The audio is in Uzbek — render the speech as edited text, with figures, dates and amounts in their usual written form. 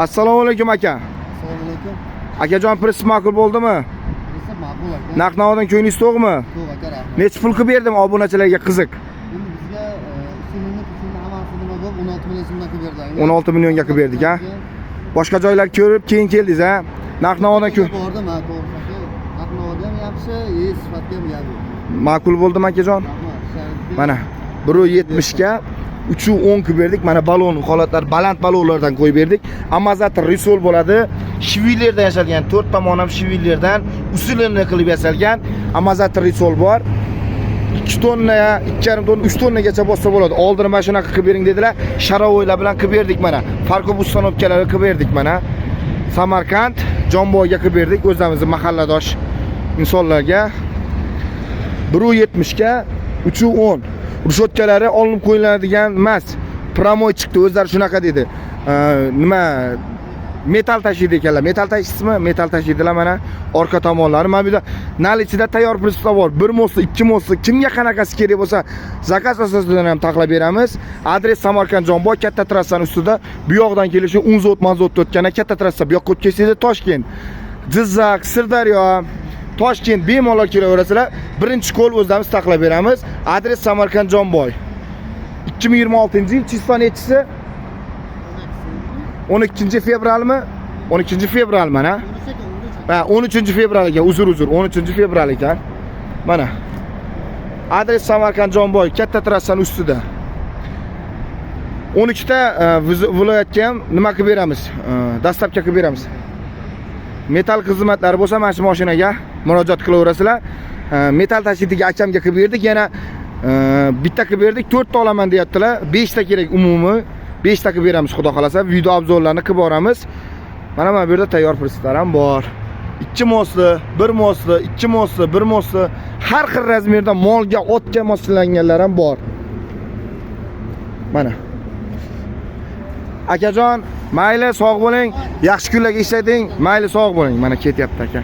Assalomu alaykum aka. Assalomu alaykum. Akajon, prinsip ma'qul bo'ldimi? Prinsip ma'qul aka. Narx-navodan ko'nglingiz to'g'mi? To'g'ri aka, rahmat. Necha pul qilib berdim obunachilarga qiziq? Endi bizga usulini hammasi nima bo'lib 16 million so'mdan qilib berdik. 16 millionga qilib berdik, ha? Boshqa joylar ko'rib keyin keldingiz, ha? Narx-navodan bordim, ha, to'g'ri aka. Narx-navoda ham yaxshi, sifatga ham yaxshi. ma'qul bo'ldimi akajon? Mana 1.70 ga 3.10 qilib berdik. Mana balon holatlar, baland balonlardan qo'yib berdik. Amazatr risol bo'ladi. Shivillerdan yasalgan, 4 tomon ham shivillerdan usulini qilib yasalgan amazatr risol bor. 2 tonna, 2,5 tonna, 3 tonnagacha bossa bo'ladi. Oldin mana shunaqa qilib bering dedilar. Sharovoylar bilan qilib berdik mana. Farqi ustanobkalari qilib berdik mana. Samarqand, Jonboyga qilib berdik o'zimizning mahalladosh insonlarga. 1.70 ga 3.10. Rushotkalari olinib qo'yiladigan emas. Promoy chiqdi, o'zlari shunaqa dedi. Nima metal tashiydi ekanlar. Metal tashiysizmi? Metal tashiydilar mana. Orqa tomonlari mana bu yerda nal ichida tayyor prinsiplar bor. 1 mosli, 2 mosli, kimga qanaqasi kerak bo'lsa, zakaz asosida ham taqlab beramiz. Adres Samarqand Jonboy, katta trassani ustida. Bu yoqdan kelishi Unzot, Manzot o'tganda katta trassa. Bu yoqqa o'tganingizda Toshkent, Jizzax, Sirdaryo, Toshkent bemalol kelaverasizlar. Birinchi qo'l o'zimiz taqlab beramiz. Adres Samarqand Jonboy. 2026-yil chista nechisi? 12 fevralmi? 12 fevral mana. Ha, 13 fevral ekan. Uzr, 13 fevral ekan. Mana. Adres Samarqand Jonboy, katta trassani ustida. 12 ta viloyatga ham nima qilib beramiz? Dastlabki qilib beramiz. Metal xizmatlari bo'lsa, mana shu mashinaga murojaat qilaverasizlar. Metal tashiydiga akamga qilib berdik, yana bitta qilib berdik, 4 ta olaman deyaptilar. 5 ta kerak umumiy. 5 ta qilib beramiz, xudo xolasa. Video obzorlarni qilib boramiz. Mana bu yerda tayyor prinsiplar ham bor. 2 mosli, 1 mosli, 2 mosli, 1 mosli, har xil razmerda molga, otga moslanganlar ham bor. Mana. Akajon, mayli sog' bo'ling, yaxshi kunlarga ishlating, mayli sog' bo'ling. Mana ketyapti aka.